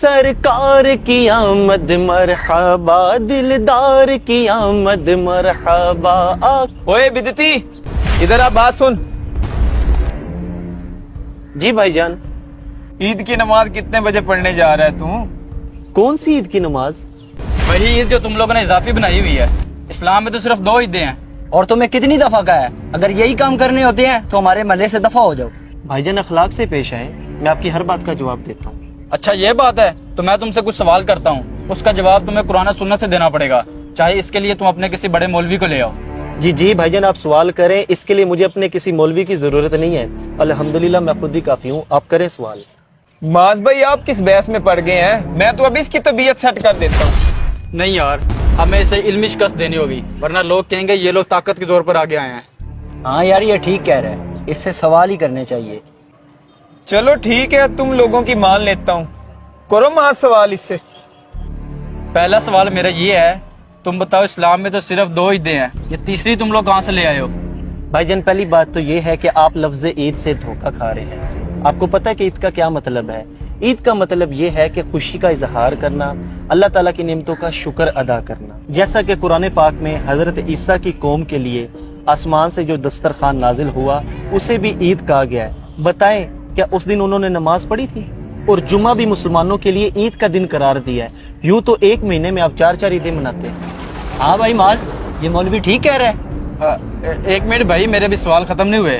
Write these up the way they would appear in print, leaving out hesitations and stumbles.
سرکار کی آمد مرحبا، دلدار کی آمد مرحبا۔ اوے بدتی، ادھر آ، بات سن۔ جی بھائی جان۔ عید کی نماز کتنے بجے پڑھنے جا رہا ہے تو؟ کون سی عید کی نماز؟ وہی عید جو تم لوگوں نے اضافی بنائی ہوئی ہے۔ اسلام میں تو صرف 2 عیدیں ہیں۔ اور تمہیں کتنی دفعہ کہا ہے اگر یہی کام کرنے ہوتے ہیں تو ہمارے محلے سے دفع ہو جاؤ۔ بھائی جان اخلاق سے پیش آئے، میں آپ کی ہر بات کا جواب دیتا ہوں۔ اچھا یہ بات ہے تو میں تم سے کچھ سوال کرتا ہوں، اس کا جواب تمہیں قرآن و سنت سے دینا پڑے گا، چاہے اس کے لیے تم اپنے کسی بڑے مولوی کو لے آؤ۔ جی بھائی جان آپ سوال کریں، اس کے لیے مجھے اپنے کسی مولوی کی ضرورت نہیں ہے، الحمدللہ میں خود ہی کافی ہوں، آپ کریں سوال۔ معاذ بھائی آپ کس بحث میں پڑ گئے ہیں؟ میں تو ابھی اس کی طبیعت سیٹ کر دیتا ہوں۔ نہیں یار، ہمیں اسے علمی شکست دینی ہوگی، ورنہ لوگ کہیں گے یہ لوگ طاقت کے زور پر آگے آئے ہیں۔ ہاں یار یہ ٹھیک کہہ رہا ہے، اس سے سوال ہی کرنے چاہیے۔ چلو ٹھیک ہے، تم لوگوں کی مان لیتا ہوں، کرو معاذ سوال اس سے۔ پہلا سوال میرا یہ ہے، تم بتاؤ اسلام میں تو صرف 2 عیدیں ہیں، یہ تیسری تم لوگ کہاں سے لے آئے ہو؟ بھائی جان پہلی بات تو یہ ہے کہ آپ لفظ عید سے دھوکہ کھا رہے ہیں۔ آپ کو پتہ ہے کہ عید کا کیا مطلب ہے؟ عید کا مطلب یہ ہے کہ خوشی کا اظہار کرنا، اللہ تعالیٰ کی نعمتوں کا شکر ادا کرنا، جیسا کہ قرآن پاک میں حضرت عیسیٰ کی قوم کے لیے آسمان سے جو دسترخوان نازل ہوا اسے بھی عید کہا گیا ہے۔ بتائیں کیا اس دن انہوں نے نماز پڑھی تھی؟ اور جمعہ بھی مسلمانوں کے لیے عید کا دن قرار دیا ہے، یوں تو ایک مہینے میں آپ 4 عیدیں مناتے ہیں۔ ہاں بھائی معاذ، یہ مولوی ٹھیک کہہ رہا ہے۔ ایک منٹ بھائی، میرے بھی سوال ختم نہیں ہوئے۔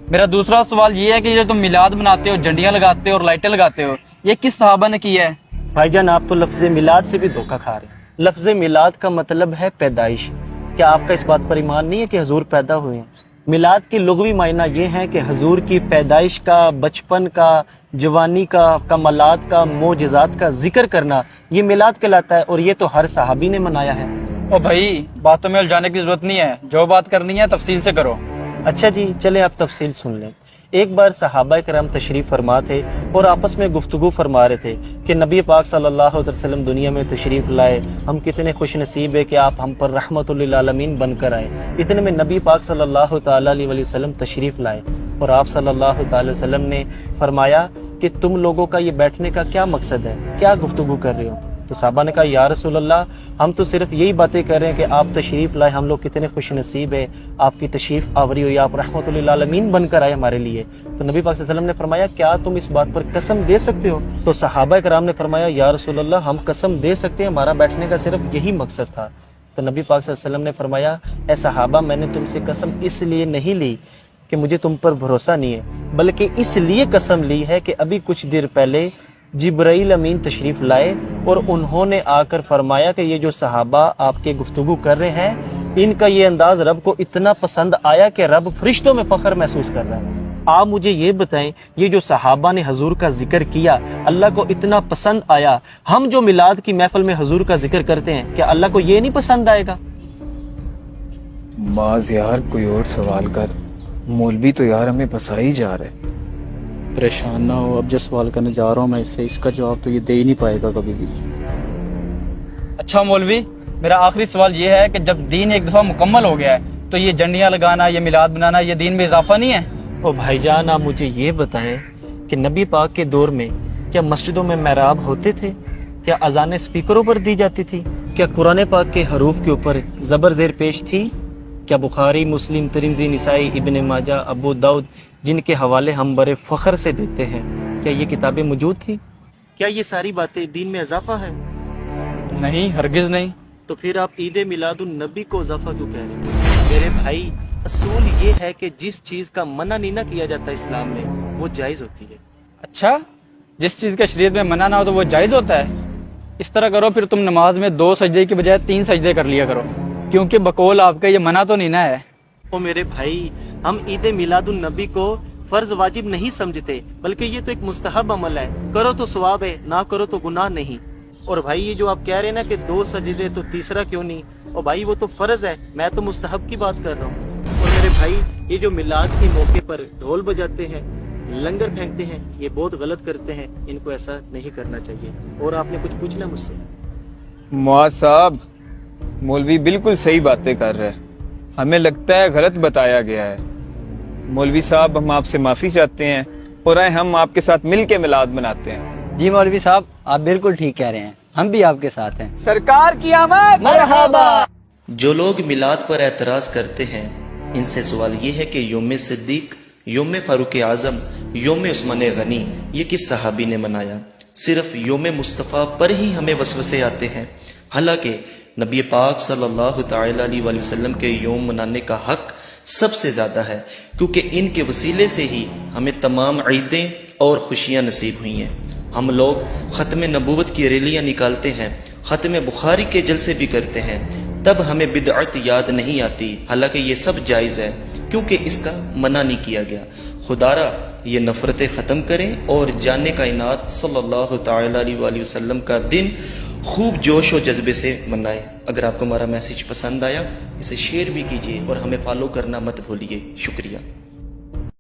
میرا دوسرا سوال یہ ہے کہ جو تم میلاد مناتے ہو، جھنڈیاں لگاتے ہو اور لائٹیں لگاتے ہو، یہ کس صحابہ نے کیا ہے؟ بھائی جان آپ تو لفظ میلاد سے بھی دھوکہ کھا رہے ہیں۔ لفظ میلاد کا مطلب ہے پیدائش۔ کیا آپ کا اس بات پر ایمان نہیں ہے کہ حضور پیدا ہوئے ہیں؟ میلاد کی لغوی معنی یہ ہے کہ حضور کی پیدائش کا، بچپن کا، جوانی کا، کمالات کا، معجزات کا ذکر کرنا، یہ میلاد کہلاتا ہے، اور یہ تو ہر صحابی نے منایا ہے۔ او بھائی باتوں میں الجھانے کی ضرورت نہیں ہے، جو بات کرنی ہے تفصیل سے کرو۔ اچھا جی چلیں آپ تفصیل سن لیں۔ ایک بار صحابہ کرام تشریف فرما تھے اور آپس میں گفتگو فرما رہے تھے کہ نبی پاک صلی اللہ علیہ وسلم دنیا میں تشریف لائے، ہم کتنے خوش نصیب ہے کہ آپ ہم پر رحمت للعالمین بن کر آئے۔ اتنے میں نبی پاک صلی اللہ تعالی علیہ وسلم تشریف لائے اور آپ صلی اللہ تعالی وسلم نے فرمایا کہ تم لوگوں کا یہ بیٹھنے کا کیا مقصد ہے، کیا گفتگو کر رہے ہو؟ تو صحابہ نے کہا یا رسول اللہ ہم تو صرف یہی باتیں کر رہے ہیں کہ آپ تشریف لائے، ہم لوگ کتنے خوش نصیب ہیں، آپ کی تشریف آوری ہوئی، آپ رحمت للعالمین بن کر آئے ہمارے لیے۔ تو نبی پاک صلی اللہ علیہ وسلم نے فرمایا کیا تم اس بات پر قسم دے سکتے ہو؟ تو صحابہ کرام نے فرمایا یا رسول اللہ ہم قسم دے سکتے ہیں، ہمارا بیٹھنے کا صرف یہی مقصد تھا۔ تو نبی پاک صلی اللہ علیہ وسلم نے فرمایا اے صحابہ میں نے تم سے قسم اس لیے نہیں لی کہ مجھے تم پر بھروسہ نہیں ہے، بلکہ اس لیے قسم لی ہے کہ ابھی کچھ دیر پہلے جبرائیل امین تشریف لائے اور انہوں نے آ کر فرمایا کہ یہ جو صحابہ آپ کے گفتگو کر رہے ہیں ان کا یہ انداز رب کو اتنا پسند آیا کہ رب فرشتوں میں فخر محسوس کر رہا ہے۔ آپ مجھے یہ بتائیں یہ جو صحابہ نے حضور کا ذکر کیا اللہ کو اتنا پسند آیا، ہم جو میلاد کی محفل میں حضور کا ذکر کرتے ہیں کیا اللہ کو یہ نہیں پسند آئے گا؟ معاذ یار کوئی اور سوال کر، مولوی تو یار ہمیں پھنسا ہی جا رہا ہے۔ پریشان نہ ہو، اب جو سوال کرنے جا رہا ہوں میں اس کا جواب تو یہ دے ہی نہیں پائے گا کبھی بھی۔ اچھا مولوی، میرا آخری سوال یہ ہے کہ جب دین ایک دفعہ مکمل ہو گیا ہے تو یہ جھنڈیاں لگانا، یہ میلاد بنانا، یہ دین میں اضافہ نہیں ہے؟ او بھائی جان آپ مجھے یہ بتائیں کہ نبی پاک کے دور میں کیا مسجدوں میں محراب ہوتے تھے؟ کیا اذانیں سپیکروں پر دی جاتی تھی؟ کیا قرآن پاک کے حروف کے اوپر زبر زیر پیش تھی؟ کیا بخاری، مسلم، ترمذی، نسائی، ابن ماجہ، ابو داؤد جن کے حوالے ہم بڑے فخر سے دیتے ہیں کیا یہ کتابیں موجود تھی؟ کیا یہ ساری باتیں دین میں اضافہ ہے؟ نہیں، ہرگز نہیں۔ تو پھر آپ عید میلاد النبی کو اضافہ کیوں کہہ رہے ہیں؟ میرے بھائی اصول یہ ہے کہ جس چیز کا منع نہیں نہ کیا جاتا اسلام میں وہ جائز ہوتی ہے۔ اچھا، جس چیز کا شریعت میں منع نہ ہو تو وہ جائز ہوتا ہے؟ اس طرح کرو پھر تم نماز میں 2 سجدے کی بجائے 3 سجدے کر لیا کرو، کیونکہ بقول آپ کا یہ منع تو نہیں نہ ہے۔ او میرے بھائی ہم عید میلاد النبی کو فرض واجب نہیں سمجھتے بلکہ یہ تو ایک مستحب عمل ہے، کرو تو ثواب ہے، نہ کرو تو گناہ نہیں۔ اور بھائی یہ جو آپ کہہ رہے ہیں نا کہ 2 سجدے تو تیسرا کیوں نہیں، اور بھائی وہ تو فرض ہے، میں تو مستحب کی بات کر رہا ہوں۔ اور میرے بھائی یہ جو میلاد کے موقع پر ڈھول بجاتے ہیں، لنگر پھینکتے ہیں، یہ بہت غلط کرتے ہیں، ان کو ایسا نہیں کرنا چاہیے۔ اور آپ نے کچھ پوچھنا مجھ سے؟ معاذ صاحب مولوی بالکل صحیح باتیں کر رہے ہیں، ہمیں لگتا ہے غلط بتایا گیا ہے۔ مولوی صاحب ہم آپ سے معافی چاہتے ہیں اور ہم آپ کے ساتھ مل کے میلاد مناتے ہیں۔ جی مولوی صاحب آپ بالکل ٹھیک کہہ رہے ہیں, ہم بھی آپ کے ساتھ ہیں. سرکار کی آمد. مرحبا. جو لوگ میلاد پر اعتراض کرتے ہیں ان سے سوال یہ ہے کہ یوم صدیق, یوم فاروق اعظم, یوم عثمان غنی یہ کس صحابی نے منایا؟ صرف یوم مصطفیٰ پر ہی ہمیں وسوسے آتے ہیں, حالانکہ نبی پاک صلی اللہ تعالی علیہ وآلہ وسلم کے یوم منانے کا حق سب سے زیادہ ہے, کیونکہ ان کے وسیلے سے ہی ہمیں تمام عیدیں اور خوشیاں نصیب ہوئی ہیں. ہم لوگ ختم نبوت کی ریلیاں نکالتے ہیں, ختم بخاری کے جلسے بھی کرتے ہیں, تب ہمیں بدعت یاد نہیں آتی, حالانکہ یہ سب جائز ہے کیونکہ اس کا منع نہیں کیا گیا. خدارا یہ نفرتیں ختم کریں اور جان کائنات صلی اللہ تعالی علیہ وآلہ وسلم کا دن خوب جوش و جذبے سے منائیں. اگر آپ کو ہمارا میسج پسند آیا اسے شیئر بھی کیجیے اور ہمیں فالو کرنا مت بھولیے. شکریہ.